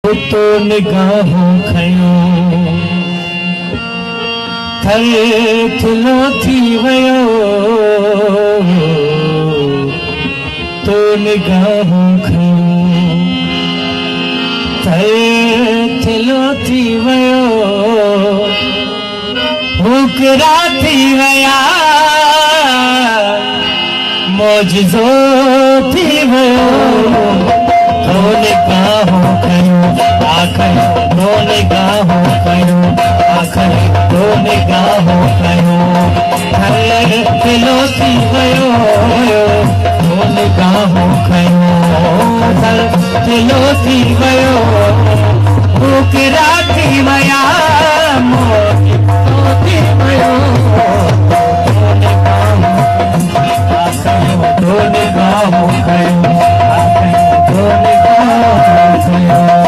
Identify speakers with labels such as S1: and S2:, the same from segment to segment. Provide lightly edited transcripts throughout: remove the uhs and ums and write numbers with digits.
S1: तो निगाहों खयो थल थिलो थी वयो तो निगाहों खयो थल थिलो थी वयो भूखरा थी वया मौजज़ो थी वयो तो निगाहों खयो आखिर तो निगाहों खयो आखिर तो निगाहों खयो थल थिलो थी वयो तो निगाहों खयो थल थिलो थी वयो भूखरा थी वया मौजज़ो थी वयो तो निगाहों खयो तो निगाहों खयो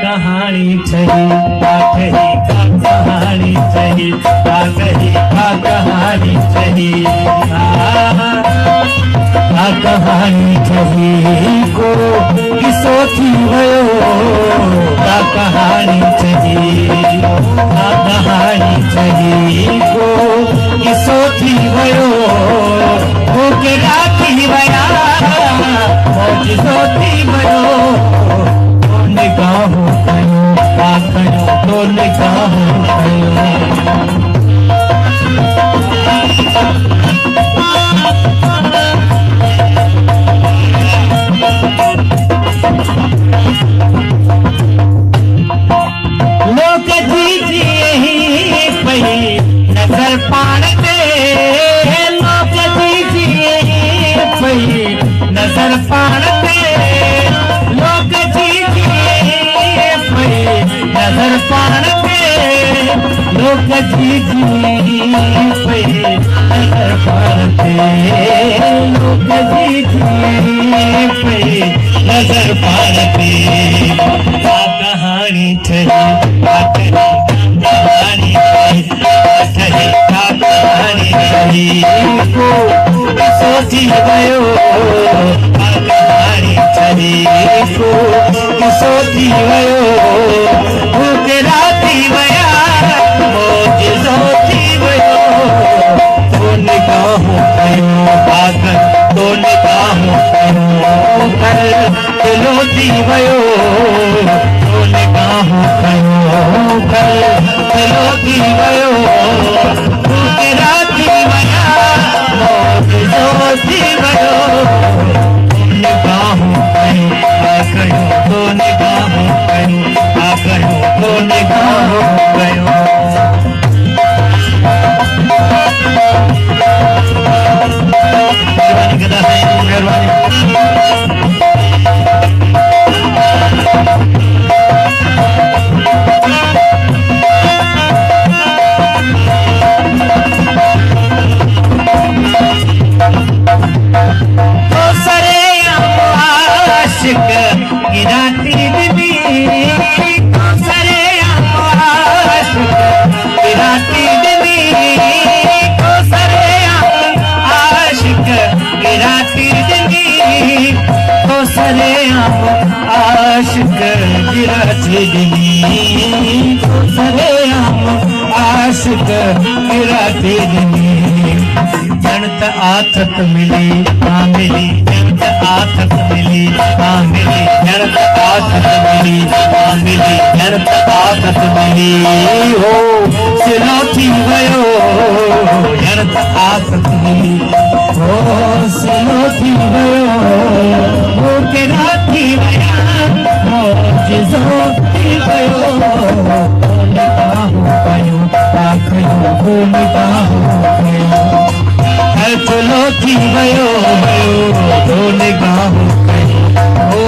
S1: कहानी छही कहानी छही कहानी छही कहानी छही चही को किसो थी भयो का कहानी चही का कहानी चही को किसो थी भयो वो के राखी भया मौजो थी भयो तो निगाहों कयो का कयो तो निगाहों कयो नजर पाण ते लोक जी पई नजर पाण ते लोक जी पई नजर पाण ते लोक जी पई नजर पाण ते लोक जी पई नजर पाण ते कहानी ठही कहानी को सोची भयो कहानी छही को सोची भयो भूख राती भया मौज सोची भयो तो निगाहों कयो आकर तो निगाहों कयो कर दिलोती भयो तो निगाहों कयो कर दिलोती भयो राती भया मौज सोची भयो निगाहों कयो आकयो तो निगाहों कयो आकयो तो निगाहों कयो मेहरबानी कदा है मेहरबानी गिराती दिली सरे आशिक गिराती दिली सरे आशिक गिराती दिली सरे आशिक गिराती दिली सरे आशिक गिराती दिली जनत आथत मिली हाँ मिली जनत आथत मिली हाँ मिली जनत आथत मिली हाँ मिली जनत आथत मिली हो सिलोथी भयो जनत आथत मिली हो सिलोथी भयो हो के राती भया मौजोती भयो निगाहों कयो आखियो हो निगाहों कयो चलोती भयो तो निगाहों कयो ओ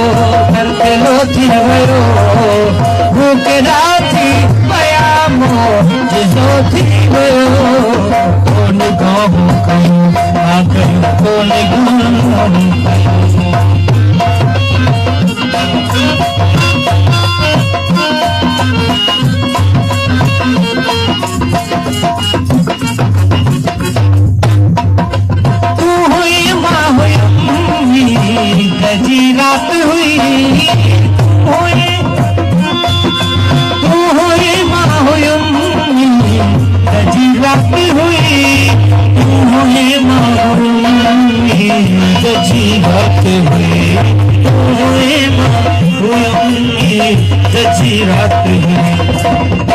S1: चलोती भयो भूख राती भया मौज सोती भयो तो निगाहों कयो आखियो तो निगाहों कयो जी रात हुई तू हुई माँ हुई जी रात हुई तू हुई माँ हुई जी रात हुई तू हुई माँ हुई जी रात हुई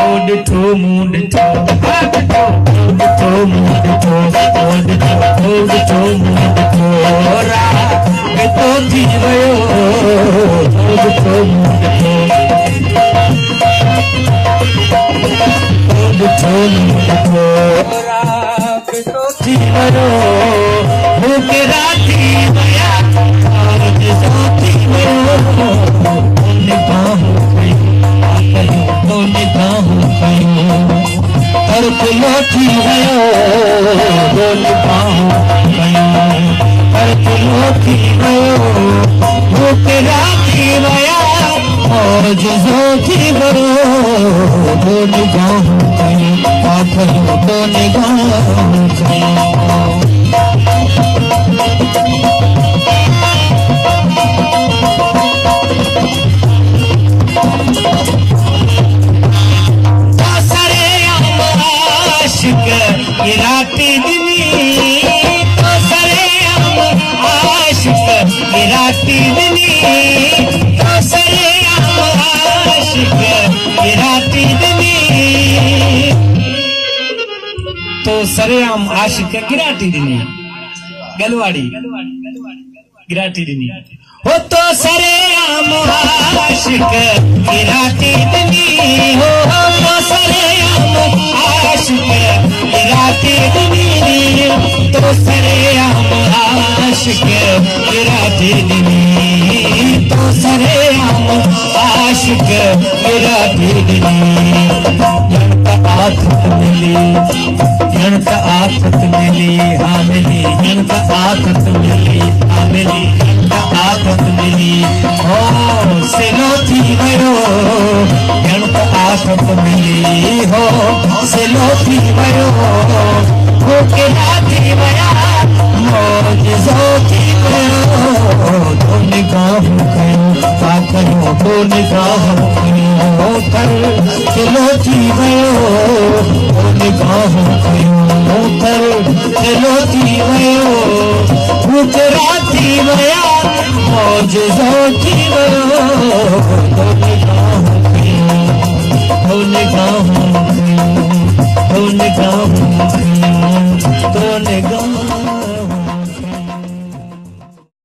S1: ओड ठो मुंड ठो ओड ठो मुंड ठो ओड ठो मुंड ठो रात तो थी भयो तो मुंड ठो रात तो थी भयो भूख राती भया मौज सोती भयो निगाहों कयो आकयो तो निगाहों कयो तड़प लोटी भयो निगाहों कयो तड़प लोटी भयो भूख राती भया मौज सोती भयो निगाहों कयो आकयो तो निगाहों कयो गिराती दिनी तो सरेआम आशिक गिराती दिनी तो सरेआम आशिक गिराती दिनी गलवाड़ी गिराती दिनी हो तो सरेआम आशिक गिराती दिनी हो तो सरेआम आशिक गिराती दिनी तो सरेआम आशिक गिराती दिनी तो सरेआम आशिक गिराती दिनी जनता आफत मिली जनता आफत मिली हाँ मिली जनता आफत मिली हाँ मिली जनता आफत मिली हो सिलो थी वयो जनता आफत मिली हो सिलो थी वयो हो के राती वया मोजो थी वयो दो निगाह कयो का कयो दो निगाह कयो कर सिलो थी वयो